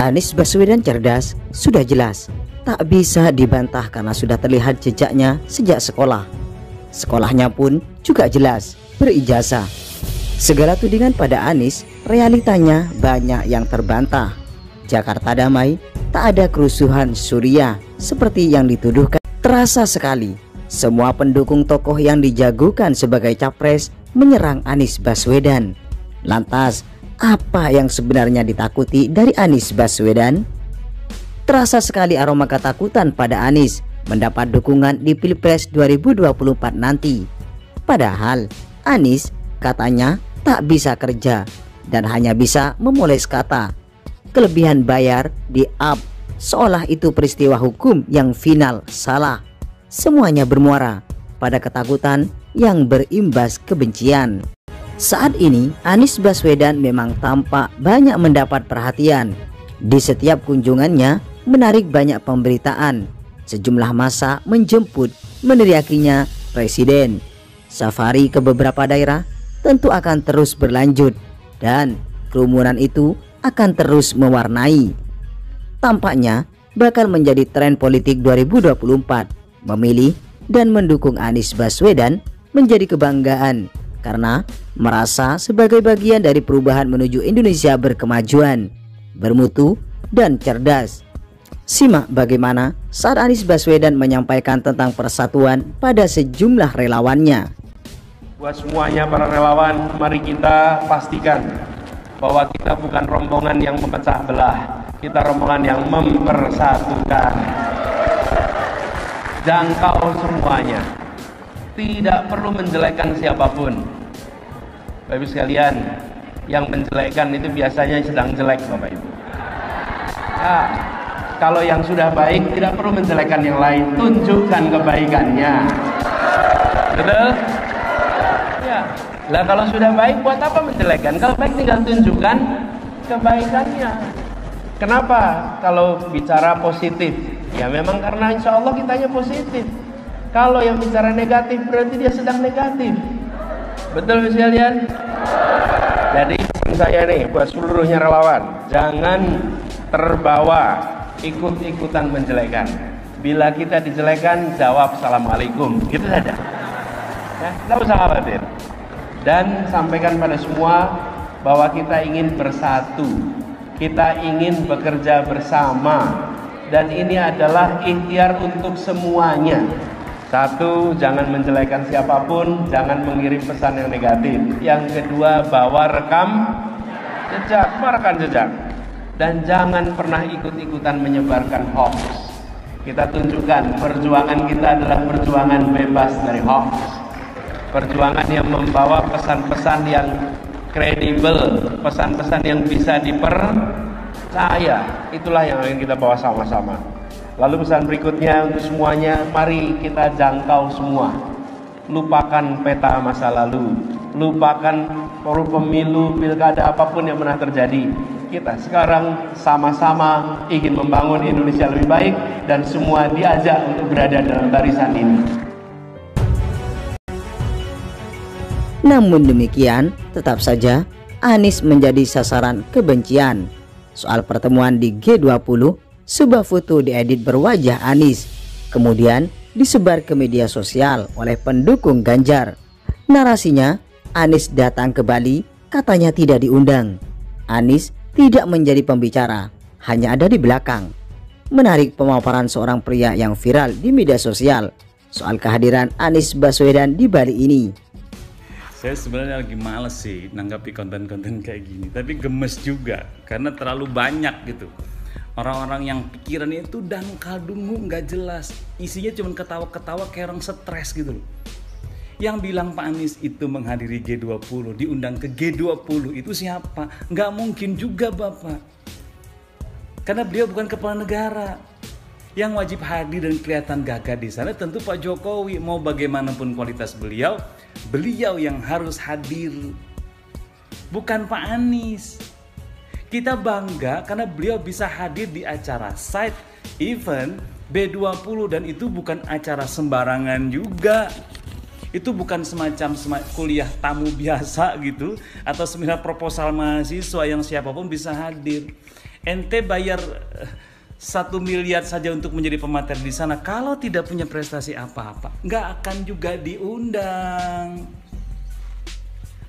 Anies Baswedan cerdas, sudah jelas. Tak bisa dibantah karena sudah terlihat jejaknya sejak sekolah. Sekolahnya pun juga jelas, berijazah. Segala tudingan pada Anies, realitanya banyak yang terbantah. Jakarta damai, tak ada kerusuhan Suriah seperti yang dituduhkan. Terasa sekali, semua pendukung tokoh yang dijagokan sebagai capres menyerang Anies Baswedan. Lantas, apa yang sebenarnya ditakuti dari Anies Baswedan? Terasa sekali aroma ketakutan pada Anies mendapat dukungan di Pilpres 2024 nanti. Padahal Anies katanya tak bisa kerja dan hanya bisa memoles kata. Kelebihan bayar di-up seolah itu peristiwa hukum yang final salah. Semuanya bermuara pada ketakutan yang berimbas kebencian. Saat ini Anies Baswedan memang tampak banyak mendapat perhatian. Di setiap kunjungannya menarik banyak pemberitaan. Sejumlah massa menjemput, meneriakinya presiden. Safari ke beberapa daerah tentu akan terus berlanjut dan kerumunan itu akan terus mewarnai. Tampaknya bakal menjadi tren politik 2024. Memilih dan mendukung Anies Baswedan menjadi kebanggaan karena merasa sebagai bagian dari perubahan menuju Indonesia berkemajuan, bermutu, dan cerdas. Simak bagaimana saat Anies Baswedan menyampaikan tentang persatuan pada sejumlah relawannya. Buat semuanya para relawan, mari kita pastikan bahwa kita bukan rombongan yang memecah belah, kita rombongan yang mempersatukan. Jangkau semuanya, tidak perlu menjelekkan siapapun. Bapak Ibu sekalian, yang menjelekkan itu biasanya sedang jelek Bapak Ibu. Ya, kalau yang sudah baik tidak perlu menjelekkan yang lain, tunjukkan kebaikannya. Betul? Ya. Lah kalau sudah baik buat apa menjelekkan? Kalau baik tinggal tunjukkan kebaikannya. Kenapa kalau bicara positif? Ya memang karena insya Allah kitanya positif. Kalau yang bicara negatif berarti dia sedang negatif. Betul sekalian? Jadi pesan saya nih buat seluruhnya relawan, jangan terbawa ikut-ikutan menjelekan. Bila kita dijelekan, jawab assalamualaikum, gitu saja. Ya, tidak usah khawatir. Dan sampaikan pada semua bahwa kita ingin bersatu, kita ingin bekerja bersama, dan ini adalah ikhtiar untuk semuanya. Satu, jangan menjelekan siapapun, jangan mengirim pesan yang negatif. Yang kedua, bawa rekam jejak. Dan jangan pernah ikut-ikutan menyebarkan hoax. Kita tunjukkan perjuangan kita adalah perjuangan bebas dari hoax. Perjuangan yang membawa pesan-pesan yang kredibel, pesan-pesan yang bisa dipercaya. Itulah yang ingin kita bawa sama-sama. Lalu pesan berikutnya untuk semuanya, mari kita jangkau semua. Lupakan peta masa lalu, lupakan pemilu, pilkada, apapun yang pernah terjadi. Kita sekarang sama-sama ingin membangun Indonesia lebih baik dan semua diajak untuk berada dalam barisan ini. Namun demikian, tetap saja Anies menjadi sasaran kebencian. Soal pertemuan di G20, sebuah foto diedit berwajah Anies, kemudian disebar ke media sosial oleh pendukung Ganjar. Narasinya, Anies datang ke Bali, katanya tidak diundang. Anies tidak menjadi pembicara, hanya ada di belakang. Menarik pemaparan seorang pria yang viral di media sosial soal kehadiran Anies Baswedan di Bali ini. Saya sebenarnya lagi males sih nanggapi konten-konten kayak gini, tapi gemes juga karena terlalu banyak gitu. Orang-orang yang pikirannya itu dangkal dungu, nggak jelas, isinya cuma ketawa-ketawa kayak orang stres gitu loh. Yang bilang Pak Anies itu menghadiri G20, diundang ke G20 itu siapa? Nggak mungkin juga Bapak, karena beliau bukan kepala negara. Yang wajib hadir dan kelihatan gagah di sana tentu Pak Jokowi. Mau bagaimanapun kualitas beliau, beliau yang harus hadir, bukan Pak Anies. Kita bangga karena beliau bisa hadir di acara side event B20 dan itu bukan acara sembarangan juga. Itu bukan semacam kuliah tamu biasa gitu atau seminar proposal mahasiswa yang siapapun bisa hadir. Ente bayar 1 miliar saja untuk menjadi pemateri di sana, kalau tidak punya prestasi apa-apa, nggak akan juga diundang.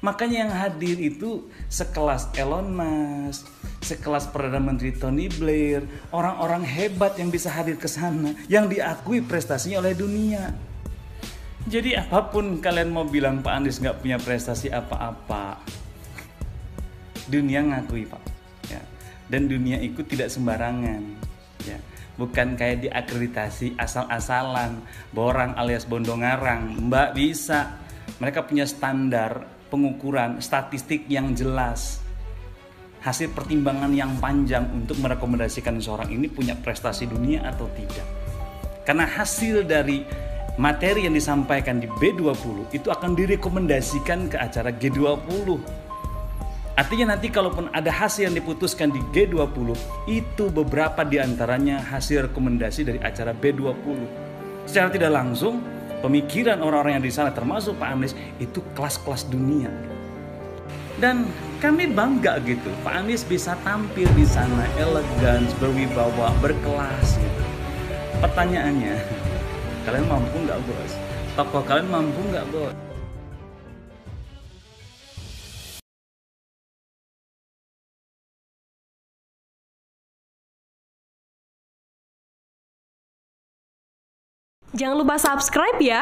Makanya yang hadir itu sekelas Elon Musk, sekelas Perdana Menteri Tony Blair, orang-orang hebat yang bisa hadir ke sana, yang diakui prestasinya oleh dunia. Jadi apapun kalian mau bilang Pak Anies nggak punya prestasi apa-apa, dunia ngakui Pak. Ya. Dan dunia ikut tidak sembarangan. Ya. Bukan kayak diakreditasi asal-asalan, borang alias bondongarang. Mbak bisa. Mereka punya standar pengukuran statistik yang jelas. Hasil pertimbangan yang panjang untuk merekomendasikan seorang ini punya prestasi dunia atau tidak. Karena hasil dari materi yang disampaikan di B20 itu akan direkomendasikan ke acara G20. Artinya nanti kalaupun ada hasil yang diputuskan di G20, itu beberapa diantaranya hasil rekomendasi dari acara B20. Secara tidak langsung, pemikiran orang-orang yang di sana termasuk Pak Anies itu kelas-kelas dunia. Dan kami bangga gitu, Pak Anies bisa tampil di sana elegan, berwibawa, berkelas gitu. Pertanyaannya, kalian mampu nggak bos? Tokoh kalian mampu nggak bos? Jangan lupa subscribe ya.